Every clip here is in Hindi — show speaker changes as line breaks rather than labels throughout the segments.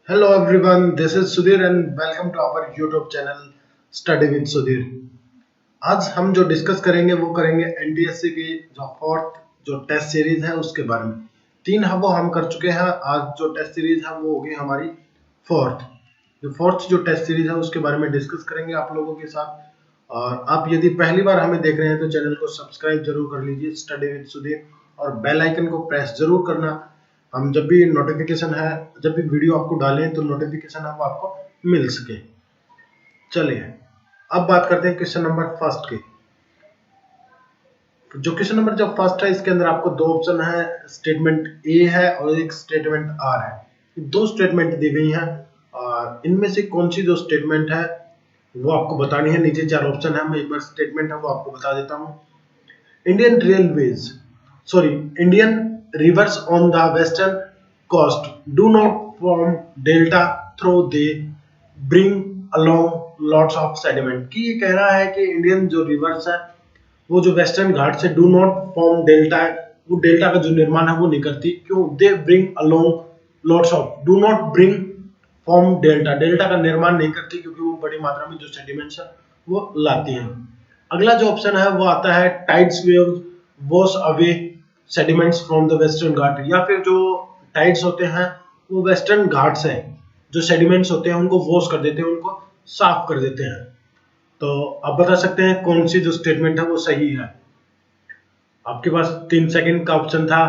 Hello everyone, this is Sudhir and welcome to our YouTube channel Study with Sudhir। आज हम जो डिस्कस करेंगे वो करेंगे एनटीएससी की जो फोर्थ जो टेस्ट सीरीज है उसके बारे में। 3 वो हम कर चुके हैं। आज जो टेस्ट सीरीज है वो होगी हमारी फोर्थ जो टेस्ट सीरीज है उसके बारे में डिस्कस करेंगे आप लोगों के साथ। और आप यदि पहली बार हमें देख रहे हैं तो चैनल को सब्सक्राइब जरूर कर लीजिए स्टडी विद सुधीर, और बेल आइकन को प्रेस जरूर करना। हम जब भी नोटिफिकेशन है, जब भी वीडियो आपको डालें तो नोटिफिकेशन है वो आपको मिल सके। चलिए अब बात करते हैं क्वेश्चन नंबर फर्स्ट की। जो क्वेश्चन नंबर जो फर्स्ट है इसके अंदर आपको 2 ऑप्शन है, स्टेटमेंट ए है और एक स्टेटमेंट आर है। 2 स्टेटमेंट दी गई हैं और इनमें से कौन सी जो स्टेटमेंट है वो आपको बतानी है। नीचे 4 ऑप्शन है, मैं एक बार स्टेटमेंट है वो आपको बता देता हूँ। Indian rivers on the western coast do not form delta through they bring along lots of sediment। कि ये कह रहा है कि इंडियन जो रिवर्स है वो जो वेस्टर्न घाट से डू नॉट फॉर्म डेल्टा, वो डेल्टा का जो निर्माण है वो नहीं करती। क्यों? They bring along lots of, do not bring form delta, delta का निर्माण नहीं करती क्योंकि वो बड़ी मात्रा में जो सेडिमेंट्स है वो लाती हैं। अगला जो ऑप्शन है वो आता है tides waves wash away sediments from the western Ghat, या फिर जो टाइड्स होते हैं वो वेस्टर्न घाट से जो सेडिमेंट्स होते हैं उनको वॉश कर देते हैं, उनको साफ कर देते हैं। तो आप बता सकते हैं कौन सी जो स्टेटमेंट है वो सही है। आपके पास 3 सेकंड का ऑप्शन था,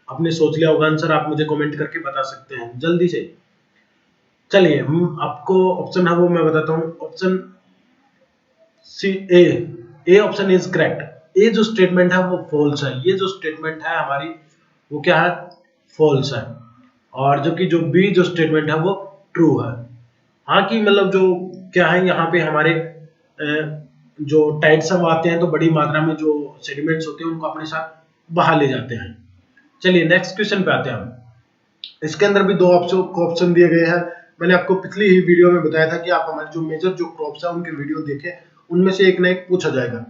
आपने सोच लिया होगा आंसर, आप मुझे कमेंट करके बता सकते हैं जल्दी से। चलिए हम आपको ऑप्शन है वो मैं बताता हूँ। Option C A option is correct. ये जो स्टेटमेंट है वो फॉल्स है। ये जो स्टेटमेंट है हमारी वो क्या है? फॉल्स है। और जबकि जो बी जो स्टेटमेंट है वो ट्रू है। हाँ कि मतलब जो क्या है यहाँ पे हमारे जो टाइड्स सब आते हैं तो बड़ी मात्रा में जो सेडिमेंट्स होते हैं उनको अपने साथ बहा ले जाते हैं। चलिए नेक्स्ट क्वेश्चन पे आते हैं हम। इसके अंदर भी 2 ऑप्शन दिए गए हैं। मैंने आपको पिछली ही वीडियो में बताया था कि आप हमारे जो मेजर जो क्रॉप्स है उनके वीडियो देखें, उनमें से एक ना एक पूछा जाएगा।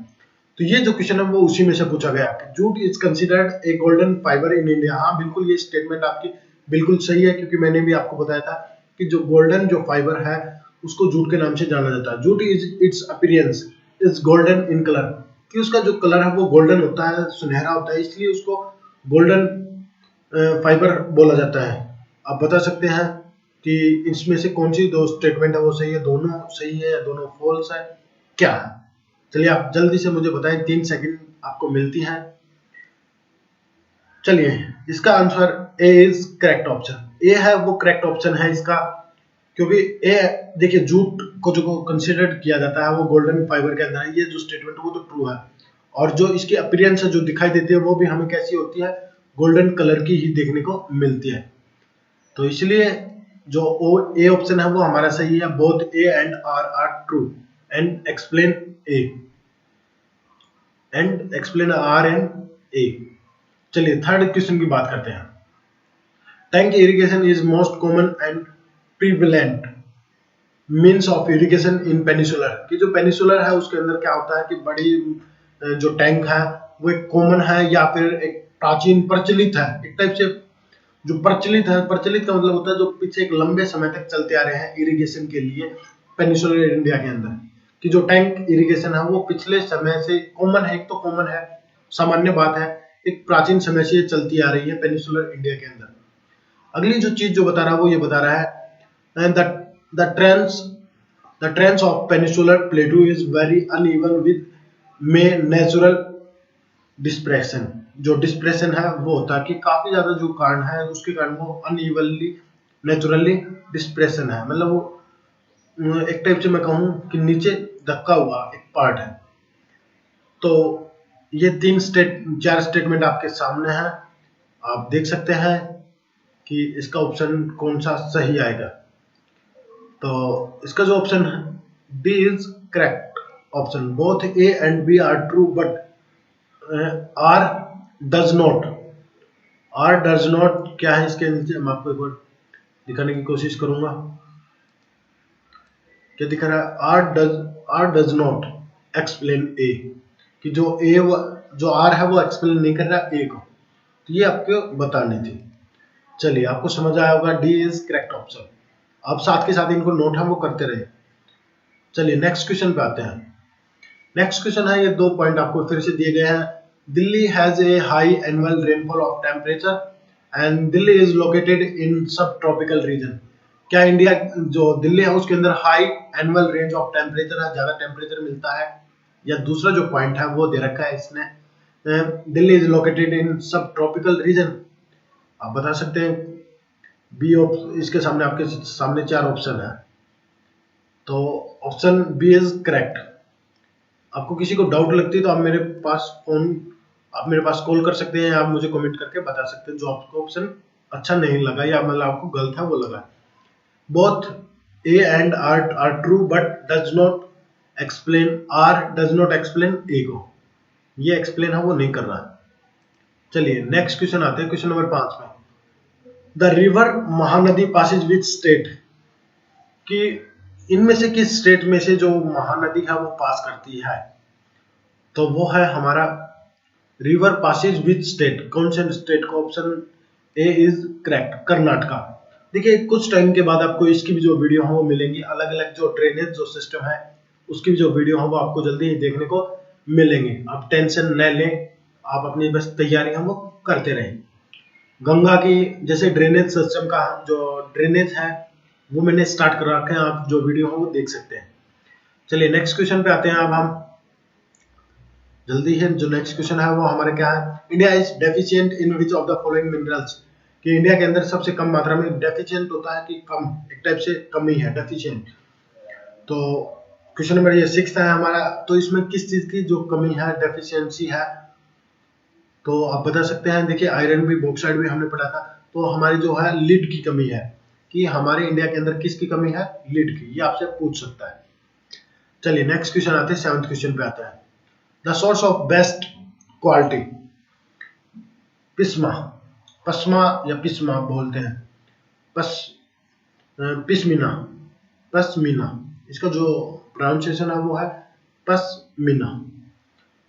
तो ये जो क्वेश्चन है वो उसी में से पूछा गया कि jute is considered A golden fibre in India. हाँ बिल्कुल, ये स्टेटमेंट आपकी बिल्कुल सही है क्योंकि मैंने भी आपको बताया था कि जो गोल्डन जो फाइबर है उसको जूट के नाम से जाना जाता है। Jute is it's appearance is golden in colour, कि उसका जो कलर है वो गोल्डन होता है, सुनहरा होता है, इसलिए उसको गोल्डन फाइबर बोला जाता है। आप बता सकते हैं कि इसमें से कौन सी 2 स्टेटमेंट है वो सही है, दोनों सही है या दोनों फॉल्स है, क्या है? चलिए आप जल्दी से मुझे बताएं, 3 सेकंड आपको मिलती हैं। चलिए इसका answer A is correct option. A है वो करेक्ट ऑप्शन है इसका, क्योंकि ए देखिए जूट को जो कंसीडर किया जाता है वो गोल्डन फाइबर के अंदर है। ये जो स्टेटमेंट वो तो ट्रू है, और जो इसकी अपीयरेंस है जो दिखाई देती है वो भी हमें कैसी होती है? गोल्डन कलर की ही देखने को मिलती है। तो इसलिए जो ए ऑप्शन है वो हमारा सही है। Both A and R true and explain R and A. चलिए थर्ड क्वेश्चन की बात करते हैं। Tank irrigation is most common and prevalent means of irrigation in peninsular. कि जो पेनिसुलर है उसके अंदर क्या होता है कि बड़ी जो टैंक है वो एक कॉमन है या फिर एक प्राचीन प्रचलित है। एक टाइप से जो प्रचलित है, प्रचलित का मतलब होता है जो पीछे एक लंबे समय तक चलते आ रहे हैं इरिगेशन के लिए पेनिसुलर इंडिया के अंदर। कि जो टैंक इरिगेशन है वो पिछले समय से कॉमन है, एक तो कॉमन है, सामान्य बात है, एक प्राचीन समय से चलती आ रही है पेनिसुलर इंडिया के अंदर। अगली जो चीज जो बता रहा है वो ये बता रहा है the trends of peninsular प्लेटू is very uneven with में नेचुरल डिस्प्रेशन। जो डिस्प्रेशन है वो होता है कि काफी ज्यादा जो कारण है उसके कारण वो अनइवनली नेचुरली डिस्प्रेशन है, मतलब वो एक टाइप से मैं कहूँ कि नीचे धक्का हुआ एक पार्ट है। तो ये 4 स्टेटमेंट आपके सामने है, आप देख सकते हैं कि इसका ऑप्शन कौन सा सही आएगा। तो इसका जो ऑप्शन है D is correct option. Both A and B are true but R does not क्या है इसके नीचे, मैं आपको एक बार दिखाने की कोशिश करूंगा। क्या दिखा रहा है? आर डज नॉट एक्सप्लेन ए, कि जो आर है वो एक्सप्लेन नहीं कर रहा ए को। तो ये आपको बतानी थी। चलिए आपको समझ आया होगा, डी इज करेक्ट ऑप्शन। आप साथ के साथ इनको नोट है वो करते रहे। चलिए नेक्स्ट क्वेश्चन पे आते हैं। नेक्स्ट क्वेश्चन है, ये 2 पॉइंट आपको फिर से दिए गए हैं। Delhi has a high annual rainfall of temperature and Delhi is located in सब ट्रॉपिकल रीजन। क्या इंडिया जो दिल्ली है उसके अंदर high annual range of temperature है, ज्यादा टेम्परेचर मिलता है? या दूसरा जो पॉइंट है वो दे रखा है इसने, दिल्ली इज लोकेटेड इन सब ट्रॉपिकल रीजन। आप बता सकते हैं बी। इसके सामने आपके सामने 4 ऑप्शन है, तो ऑप्शन बी इज करेक्ट। आपको किसी को डाउट लगती है तो आप मेरे पास कॉल कर सकते हैं, आप मुझे कमेंट करके बता सकते हैं जो आपको ऑप्शन अच्छा नहीं लगा या मतलब आपको गलत है वो लगा। Both A and R true but does not explain A को, ये एक्सप्लेन है वो नहीं कर रहा। चलिए नेक्स्ट क्वेश्चन आते हैं, क्वेश्चन नंबर 5 में। The river Mahanadi passes which state, कि इनमें से किस स्टेट में से जो महानदी है वो पास करती है? तो वो है हमारा रिवर पासेज विच स्टेट, कौन से स्टेट को? Option A is correct, Karnataka. देखिए कुछ टाइम के बाद आपको इसकी भी जो वीडियो है वो मिलेंगी, अलग अलग जो ड्रेनेज जो सिस्टम है उसकी भी जो वीडियो है वो आपको जल्दी ही देखने को मिलेंगे। आप टेंशन न लें, आप अपनी बस तैयारी हम वो करते रहें। गंगा की जैसे ड्रेनेज सिस्टम का जो ड्रेनेज है वो मैंने स्टार्ट कर रखा है, आप जो वीडियो है वो देख सकते हैं। चलिए नेक्स्ट क्वेश्चन पे आते हैं। अब हम जल्दी है, जो नेक्स्ट क्वेश्चन है वो हमारे क्या है, India is deficient in which of the following minerals, कि इंडिया के अंदर सबसे कम मात्रा में डेफिशिएंट होता है कि कम, एक टाइप से कमी है डेफिशिएंट। तो क्वेश्चन नंबर ये 6 है हमारा, तो इसमें किस चीज की जो कमी है, डेफिशिएंसी है? तो आप बता सकते हैं। देखिए आयरन भी, बॉक्साइट भी हमने पढ़ा था, तो हमारी जो है लीड की कमी है, कि हमारे इंडिया के अंदर किसकी कमी है? लीड की, ये आपसे पूछ सकता है। चलिए नेक्स्ट क्वेश्चन आते हैं, 7th क्वेश्चन पे आता है। The source of best quality, पिस्मा, पस्मा या पिस्मा बोलते हैं, पिस्मीना, पश्मीना, इसका जो प्रोनाउंसिएशन है वो है पश्मीना।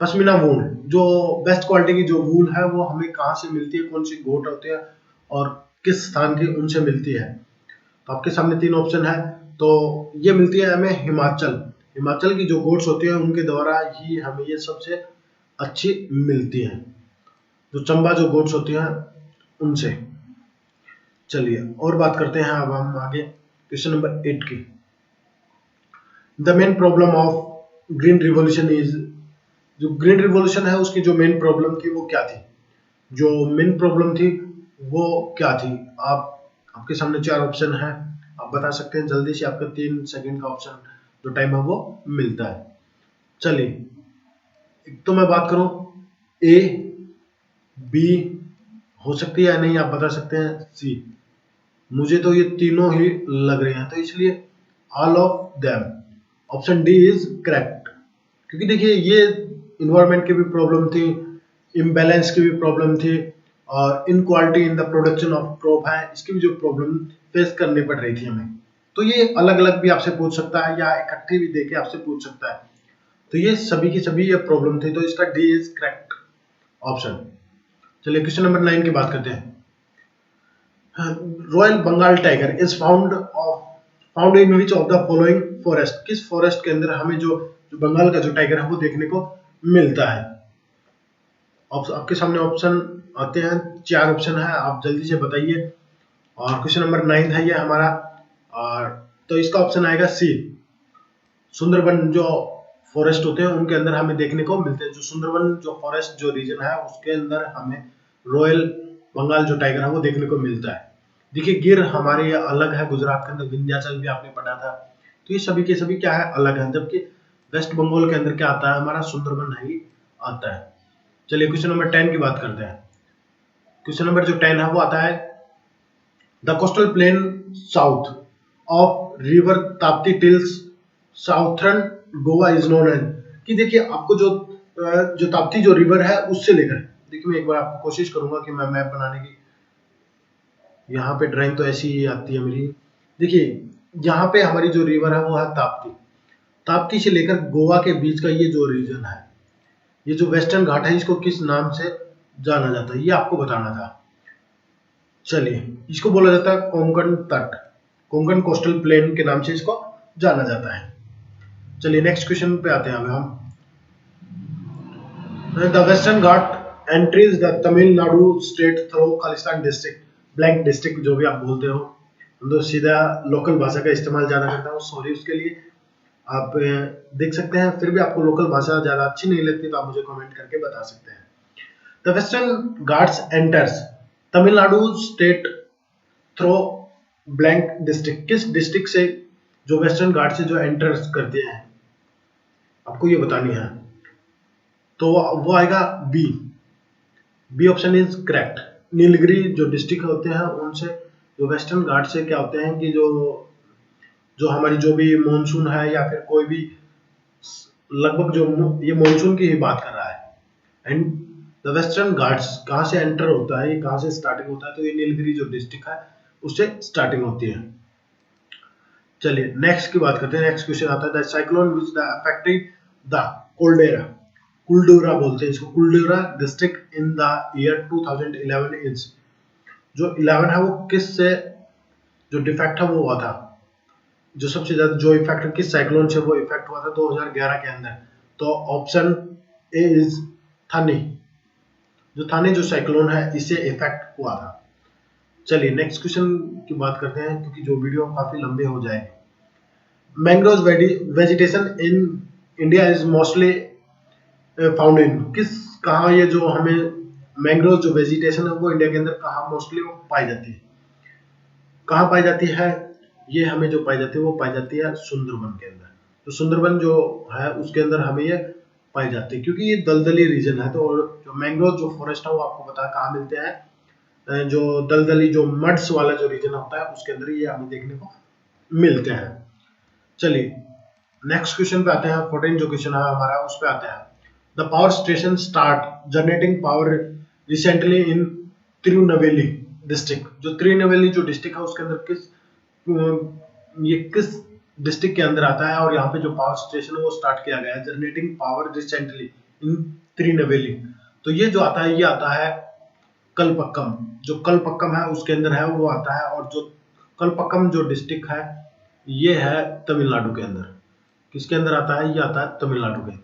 पश्मीना वूल, जो बेस्ट क्वालिटी की जो वूल है वो हमें कहाँ से मिलती है, कौन सी गोट होती है और किस स्थान की उनसे मिलती है? तो आपके सामने 3 ऑप्शन है। तो ये मिलती है हमें हिमाचल की जो गोट्स होती है उनके द्वारा ही हमें ये सबसे अच्छी मिलती है, जो चंबा जो गोट्स होती हैं उनसे। चलिए और बात करते हैं अब हम आगे क्वेश्चन नंबर 8 की। The main problem of green revolution is, जो ग्रीन रिवॉल्यूशन है उसकी जो मेन प्रॉब्लम थी वो क्या थी? जो मेन प्रॉब्लम थी वो क्या थी? आपके सामने 4 ऑप्शन है, आप बता सकते हैं जल्दी से, आपका 3 सेकंड का ऑप्शन जो टाइम है वो मिलता है। चलिए एक तो मैं बात करूं, ए, बी हो सकती है या नहीं, आप बता सकते हैं सी। मुझे तो ये तीनों ही लग रहे हैं, तो इसलिए all of them, option D is correct. क्योंकि देखिए ये इन्वायरमेंट की भी प्रॉब्लम थी, इम्बैलेंस की भी प्रॉब्लम थी, और inequality in the production of crop है, इसकी भी जो प्रॉब्लम फेस करनी पड़ रही थी हमें। तो ये अलग अलग भी आपसे पूछ सकता है या इकट्ठी भी देके आपसे पूछ सकता है। तो ये सभी की सभी ये प्रॉब्लम थी, तो इसका डी इज करेक्ट ऑप्शन। चलिए क्वेश्चन नंबर 9 की बात करते हैं। Royal Bengal tiger is found in which of the following forest, किस फॉरेस्ट के अंदर हमें जो बंगाल का जो टाइगर है वो देखने को मिलता है? आपके सामने ऑप्शन आते हैं, 4 ऑप्शन है, आप जल्दी से बताइए। और क्वेश्चन नंबर 9 है ये हमारा, और तो इसका ऑप्शन आएगा सी, सुंदरबन जो फॉरेस्ट होते हैं उनके अंदर हमें देखने को मिलते हैं। जो सुंदरबन जो फॉरेस्ट जो रीजन है उसके अंदर हमें रॉयल बंगाल जो टाइगर है वो देखने को मिलता है। देखिए गिर हमारे ये अलग है, गुजरात के अंदर विंध्याचल भी आपने पढ़ा था, तो ये सभी के सभी क्या है, अलग है। जबकि वेस्ट बंगाल के अंदर क्या आता है, हमारा सुंदरबन ही आता है। चलिए क्वेश्चन नंबर 10 की बात करते हैं। क्वेश्चन नंबर जो 10 है वो आता है, the coastal plain south of river Tapti till southern Goa is known as, कि देखिए आपको जो ताप्ती जो रिवर है उससे लेकर, देखिए मैं एक बार आपको कोशिश करूंगा कि मैं मैप बनाने की, यहाँ पे ड्राइंग तो ऐसी ही आती है मेरी। देखिए यहाँ पे हमारी जो रिवर है वो है ताप्ती से लेकर गोवा के बीच का ये जो रीजन है, ये जो वेस्टर्न घाट है इसको किस नाम से जाना जाता है, ये आपको बताना था। चलिए इसको बोला जाता है कोंकण तट, कोंकण कोस्टल प्लेन के नाम से इसको जाना जाता है। चलिए नेक्स्ट क्वेश्चन पे आते हैं अब हम। The western Ghat entries the Tamil Nadu state through Khalistan district, blank district जो भी आप बोलते हो, तो सीधा लोकल भाषा का इस्तेमाल ज्यादा करता हूँ, सॉरी उसके लिए। आप देख सकते हैं, फिर भी आपको लोकल भाषा ज्यादा अच्छी नहीं लगती तो आप मुझे कमेंट करके बता सकते हैं। The western Ghats enters Tamil Nadu state through blank district, किस डिस्ट्रिक्ट से जो वेस्टर्न घाट से जो एंटर्स करते हैं, आपको ये बतानी है। तो वो आएगा B, B option is correct. Nilgiri जो डिस्ट्रिक्ट होते हैं उनसे, जो वेस्टर्न घाट से क्या होते हैं कि जो हमारी जो भी मॉनसून है या फिर कोई भी लगभग जो ये मॉनसून की ही बात कर रहा है, एंड द वेस्टर्न घाट्स कहाँ से एंटर होता है, ये कहाँ से स्टार्टिंग होता है, तो ये नीलगिरी जो डिस्ट्रिक्ट है उससे स्टार्टिंग होती है। चलिए नेक्स्ट की बात करते हैं। नेक्स्ट क्वेश्चन आता है the cyclone which the affected the Cuddalore, Cuddalore बोलते हैं इसको, Cuddalore district in the year 2011 is, जो 11 है वो किस से जो डिफेक्ट है वो हुआ था, जो सबसे ज्यादा जो इफेक्ट किस साइक्लोन से वो इफेक्ट हुआ था 2011 के अंदर। तो ऑप्शन ए इज थाने, जो थाने जो साइक्लोन है इससे इफेक्ट हुआ था। चलिए नेक्स्ट क्वेश्चन की बात करते हैं क्योंकि जो वीडियो काफी लंबे हो जाए। Mangrove vegetation in India is mostly found in, किस कहाँ ये जो हमें मैंग्रोव जो वेजिटेशन है वो इंडिया के अंदर कहाँ मोस्टली पाई जाती है, कहाँ पाई जाती है, ये हमें जो पाई जाती है वो पाई जाती है सुंदरबन के अंदर। तो सुंदरबन जो है उसके अंदर हमें ये पाई जाती है क्योंकि ये दलदली रीजन है। तो जो मैंग्रोव जो फॉरेस्ट है वो आपको पता है कहाँ मिलते हैं, जो दलदली जो मड्स वाला जो रीजन होता है उसके अंदर ये हमें देखने को मिलते हैं। चलिए नेक्स्ट क्वेश्चन पे आते हैं। 14 जो क्वेश्चन है हमारा उस पे आते हैं। The power station start generating power recently in Tirunelveli district, जो तिरुनेलवेली जो डिस्ट्रिक्ट है उसके अंदर ये किस डिस्ट्रिक्ट के अंदर आता है, और यहाँ पे जो पावर स्टेशन है वो स्टार्ट किया गया है generating power recently in Tirunelveli. तो ये जो आता है ये आता है कलपक्कम, जो कलपक्कम है उसके अंदर है वो आता है, और जो कलपक्कम जो डिस्ट्रिक्ट है ये है तमिलनाडु के अंदर। किसके अंदर आता है, ये आता है तमिलनाडु के अंदर।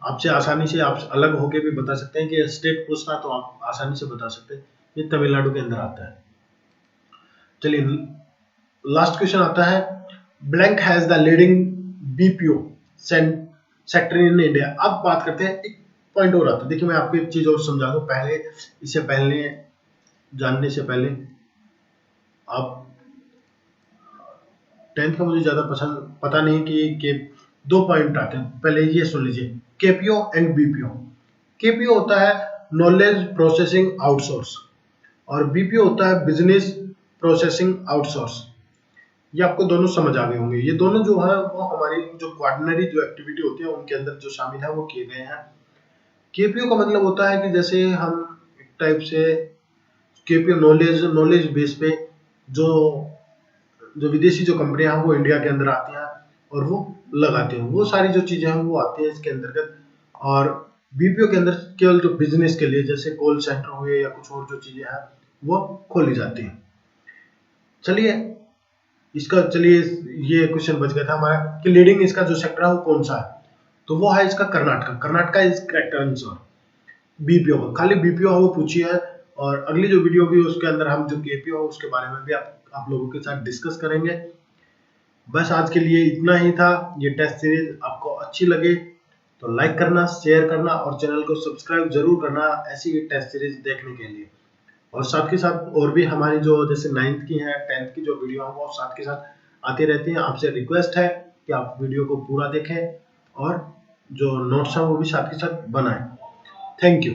आपसे आसानी से आप अलग होके भी बता सकते हैं कि स्टेट पूछना तो आप आसानी से बता सकते हैं, ये तमिलनाडु के अंदर आता है। चलिए लास्ट क्वेश्चन आता है। Blank has the leading BPO sector in India. अब बात करते हैं, एक पॉइंट और आता है। देखिए मैं आपको एक चीज और समझा दूं पहले, इससे पहले जानने से पहले, आप 10th का मुझे ज्यादा पता नहीं कि दो पॉइंट आते हैं, पहले ये सुन लीजिए, केपीओ एंड बीपीओ। केपीओ होता है नॉलेज प्रोसेसिंग आउटसोर्स और बीपीओ होता है बिजनेस प्रोसेसिंग आउटसोर्स। ये आपको दोनों समझ आ गए होंगे। ये दोनों जो है वो हमारी जो कोऑर्डिनरी जो एक्टिविटी होती है उनके अंदर जो शामिल है वो किए गए हैं। केपीओ का मतलब होता है कि जैसे हम एक टाइप से केपीओ नॉलेज बेस पे जो विदेशी जो कंपनियां हैं वो इंडिया के अंदर आती हैं और वो लगाते हैं, वो सारी जो चीजें हैं वो आती हैं इसके अंतर्गत। और बीपीओ के अंदर केवल जो बिजनेस के लिए जैसे कॉल सेंटर हुए या कुछ और जो चीजें हैं वो खोली जाती हैं। चलिए ये क्वेश्चन बच गया था हमारा कि लीडिंग इसका जो सेक्टर है वो कौन सा है, तो वो है इसका Karnataka is correct answer. BPO का खाली बीपीओ है वो पूछी है, और अगली जो वीडियो होगी उसके अंदर हम जो केपीओ है उसके बारे में भी आप लोगों के साथ डिस्कस करेंगे। बस आज के लिए इतना ही था। ये टेस्ट सीरीज आपको अच्छी लगे तो लाइक करना, शेयर करना और चैनल को सब्सक्राइब जरूर करना ऐसी टेस्ट सीरीज देखने के लिए। और साथ के साथ और भी हमारी जो जैसे 9th की है 10th की जो वीडियो है वो साथ के साथ आती रहती हैं। आपसे रिक्वेस्ट है कि आप वीडियो को पूरा देखें और जो नोट्स हैं वो भी साथ के साथ बनाएं। Thank you.